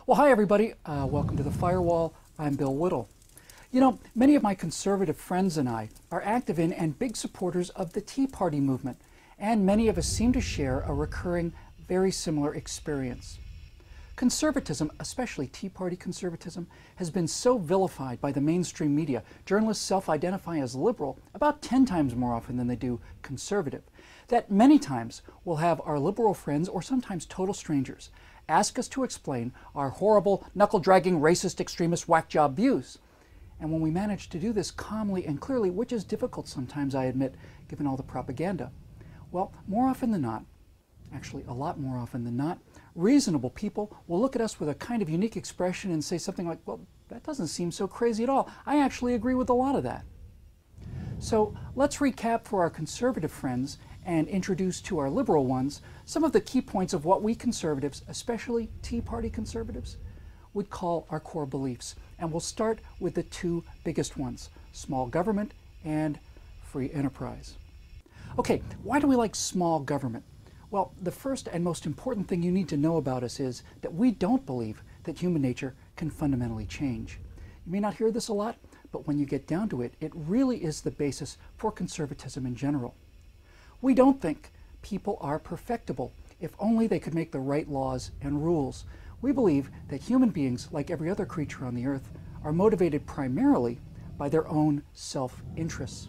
Well, hi everybody. Welcome to the Firewall. I'm Bill Whittle. You know, many of my conservative friends and I are active in and big supporters of the Tea Party movement, and many of us seem to share a recurring, very similar experience. Conservatism, especially Tea Party conservatism, has been so vilified by the mainstream media. Journalists self-identify as liberal about 10 times more often than they do conservative, that many times we'll have our liberal friends, or sometimes total strangers, ask us to explain our horrible, knuckle-dragging, racist, extremist, whack-job views. And when we manage to do this calmly and clearly, which is difficult sometimes, I admit, given all the propaganda, well, more often than not, actually a lot more often than not, reasonable people will look at us with a kind of unique expression and say something like, well, that doesn't seem so crazy at all. I actually agree with a lot of that. So let's recap for our conservative friends and introduce to our liberal ones some of the key points of what we conservatives, especially Tea Party conservatives, would call our core beliefs. And we'll start with the two biggest ones, small government and free enterprise. Okay, why do we like small government? Well, the first and most important thing you need to know about us is that we don't believe that human nature can fundamentally change. You may not hear this a lot, but when you get down to it, it really is the basis for conservatism in general. We don't think people are perfectible if only they could make the right laws and rules. We believe that human beings, like every other creature on the earth, are motivated primarily by their own self-interests.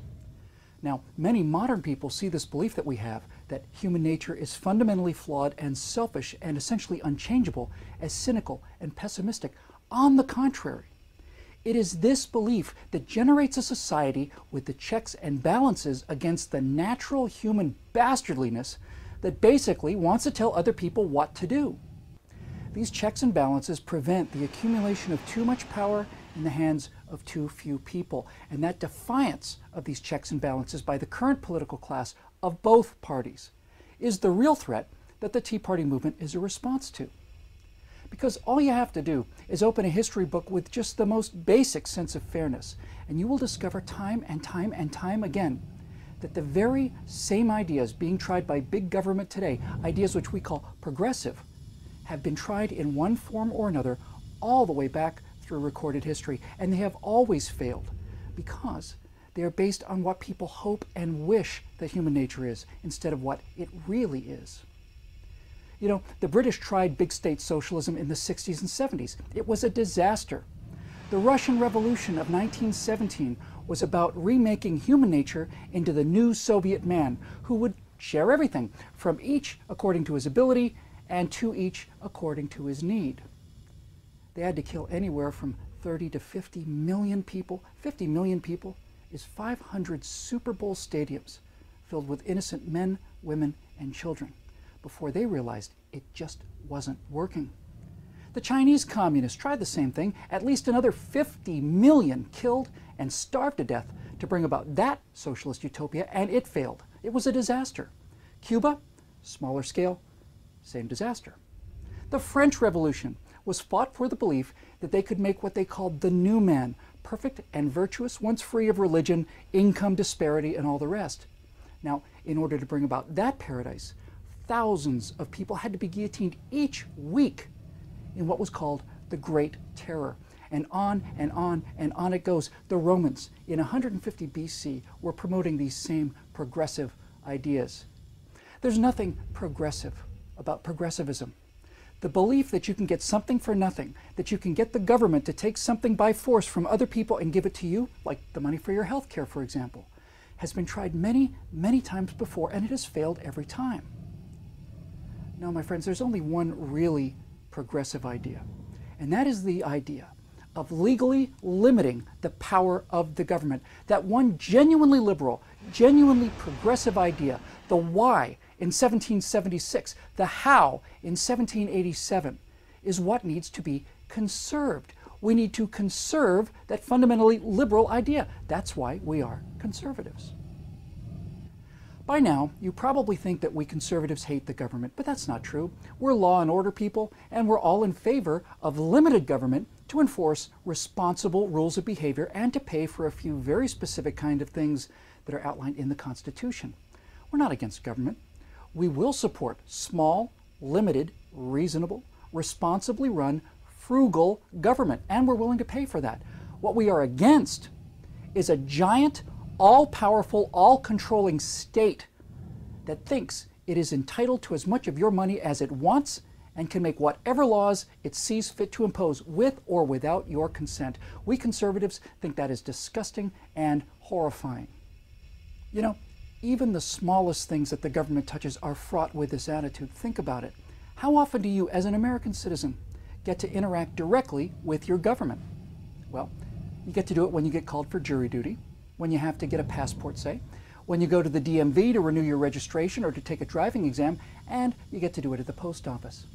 Now, many modern people see this belief that we have, that human nature is fundamentally flawed and selfish and essentially unchangeable, as cynical and pessimistic. On the contrary, it is this belief that generates a society with the checks and balances against the natural human bastardliness that basically wants to tell other people what to do. These checks and balances prevent the accumulation of too much power in the hands of too few people, and that defiance of these checks and balances by the current political class of both parties is the real threat that the Tea Party movement is a response to. Because all you have to do is open a history book with just the most basic sense of fairness, and you will discover time and time and time again that the very same ideas being tried by big government today, ideas which we call progressive, have been tried in one form or another all the way back through recorded history, and they have always failed because they are based on what people hope and wish that human nature is instead of what it really is. You know, the British tried big state socialism in the 60s and 70s. It was a disaster. The Russian Revolution of 1917 was about remaking human nature into the new Soviet man who would share everything from each according to his ability and to each according to his need. They had to kill anywhere from 30 to 50 million people. 50 million people is 500 Super Bowl stadiums filled with innocent men, women, and children before they realized it just wasn't working. The Chinese communists tried the same thing, at least another 50 million killed and starved to death to bring about that socialist utopia, and it failed. It was a disaster. Cuba, smaller scale, same disaster. The French Revolution was fought for the belief that they could make what they called the new man, perfect and virtuous, once free of religion, income disparity, and all the rest. Now, in order to bring about that paradise, thousands of people had to be guillotined each week in what was called the Great Terror. And on and on and on it goes. The Romans, in 150 BC, were promoting these same progressive ideas. There's nothing progressive about progressivism. The belief that you can get something for nothing, that you can get the government to take something by force from other people and give it to you, like the money for your health care, for example, has been tried many, many times before, and it has failed every time. No, my friends, there's only one really progressive idea, and that is the idea of legally limiting the power of the government. That one genuinely liberal, genuinely progressive idea, the why in 1776, the how in 1787, is what needs to be conserved. We need to conserve that fundamentally liberal idea. That's why we are conservatives. By now, you probably think that we conservatives hate the government, but that's not true. We're law and order people, and we're all in favor of limited government to enforce responsible rules of behavior and to pay for a few very specific kind of things that are outlined in the Constitution. We're not against government. We will support small, limited, reasonable, responsibly run, frugal government, and we're willing to pay for that. What we are against is a giant, all-powerful, all-controlling state that thinks it is entitled to as much of your money as it wants and can make whatever laws it sees fit to impose with or without your consent. We conservatives think that is disgusting and horrifying. You know, even the smallest things that the government touches are fraught with this attitude. Think about it. How often do you, as an American citizen, get to interact directly with your government? Well, you get to do it when you get called for jury duty, when you have to get a passport, say, when you go to the DMV to renew your registration or to take a driving exam, and you get to do it at the post office.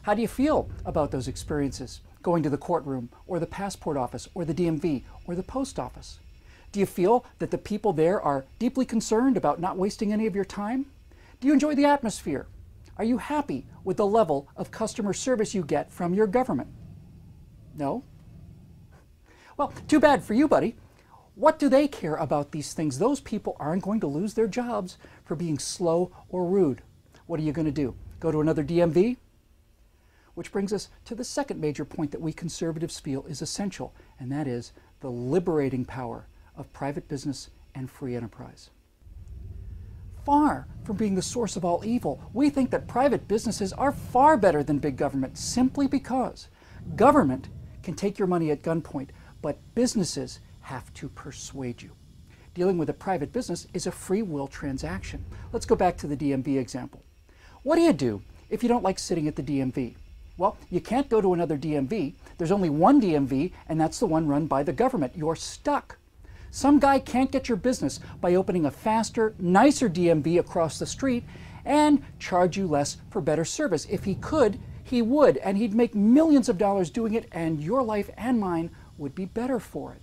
How do you feel about those experiences, going to the courtroom or the passport office or the DMV or the post office? Do you feel that the people there are deeply concerned about not wasting any of your time? Do you enjoy the atmosphere? Are you happy with the level of customer service you get from your government? No? Well, too bad for you, buddy. What do they care about these things? Those people aren't going to lose their jobs for being slow or rude. What are you going to do? Go to another DMV? Which brings us to the second major point that we conservatives feel is essential, and that is the liberating power of private business and free enterprise. Far from being the source of all evil, we think that private businesses are far better than big government simply because government can take your money at gunpoint, but businesses have to persuade you. Dealing with a private business is a free will transaction. Let's go back to the DMV example. What do you do if you don't like sitting at the DMV? Well, you can't go to another DMV. There's only one DMV, and that's the one run by the government. You're stuck. Some guy can't get your business by opening a faster, nicer DMV across the street and charge you less for better service. If he could, he would, and he'd make millions of dollars doing it, and your life and mine would be better for it.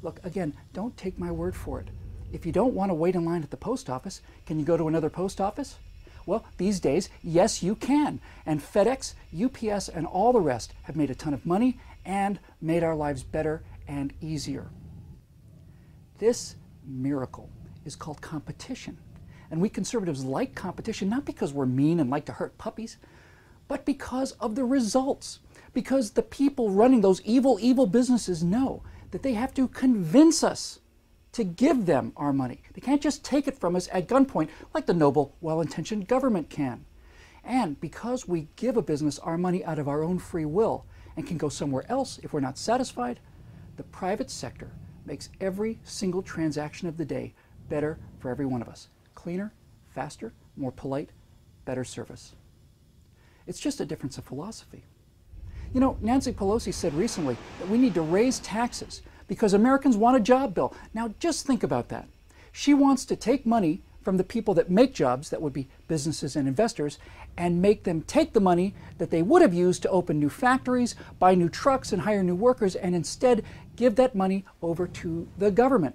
Look, again, don't take my word for it. If you don't want to wait in line at the post office, can you go to another post office? Well, these days, yes, you can. And FedEx, UPS, and all the rest have made a ton of money and made our lives better and easier. This miracle is called competition. And we conservatives like competition, not because we're mean and like to hurt puppies, but because of the results. Because the people running those evil, evil businesses know that they have to convince us to give them our money. They can't just take it from us at gunpoint like the noble, well-intentioned government can. And because we give a business our money out of our own free will and can go somewhere else if we're not satisfied, the private sector makes every single transaction of the day better for every one of us. Cleaner, faster, more polite, better service. It's just a difference of philosophy. You know, Nancy Pelosi said recently that we need to raise taxes because Americans want a job bill. Now, just think about that. She wants to take money from the people that make jobs, that would be businesses and investors, and make them take the money that they would have used to open new factories, buy new trucks, and hire new workers, and instead give that money over to the government.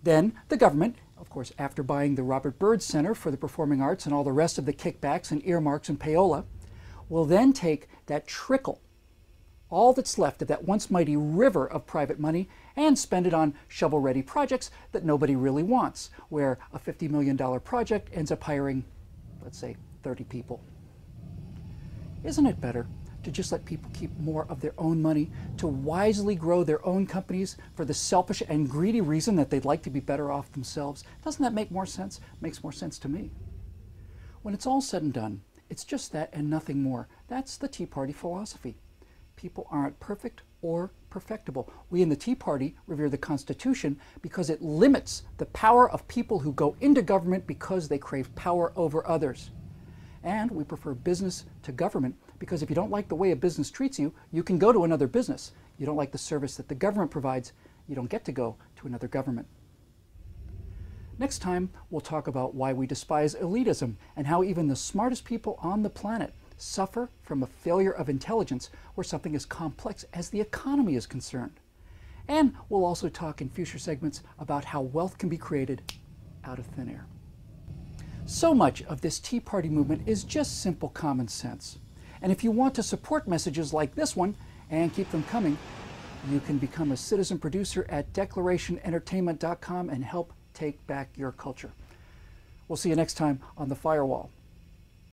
Then the government, of course, after buying the Robert Byrd Center for the Performing Arts and all the rest of the kickbacks and earmarks and payola, will then take that trickle, all that's left of that once mighty river of private money, and spend it on shovel-ready projects that nobody really wants, where a $50 million project ends up hiring, let's say, 30 people. Isn't it better to just let people keep more of their own money, to wisely grow their own companies for the selfish and greedy reason that they'd like to be better off themselves? Doesn't that make more sense? Makes more sense to me. When it's all said and done, it's just that and nothing more. That's the Tea Party philosophy. People aren't perfect or perfectible. We in the Tea Party revere the Constitution because it limits the power of people who go into government because they crave power over others. And we prefer business to government because if you don't like the way a business treats you, you can go to another business. You don't like the service that the government provides, you don't get to go to another government. Next time, we'll talk about why we despise elitism and how even the smartest people on the planet suffer from a failure of intelligence where something as complex as the economy is concerned. And we'll also talk in future segments about how wealth can be created out of thin air. So much of this Tea Party movement is just simple common sense. And if you want to support messages like this one and keep them coming, you can become a citizen producer at declarationentertainment.com and help take back your culture. We'll see you next time on The Firewall.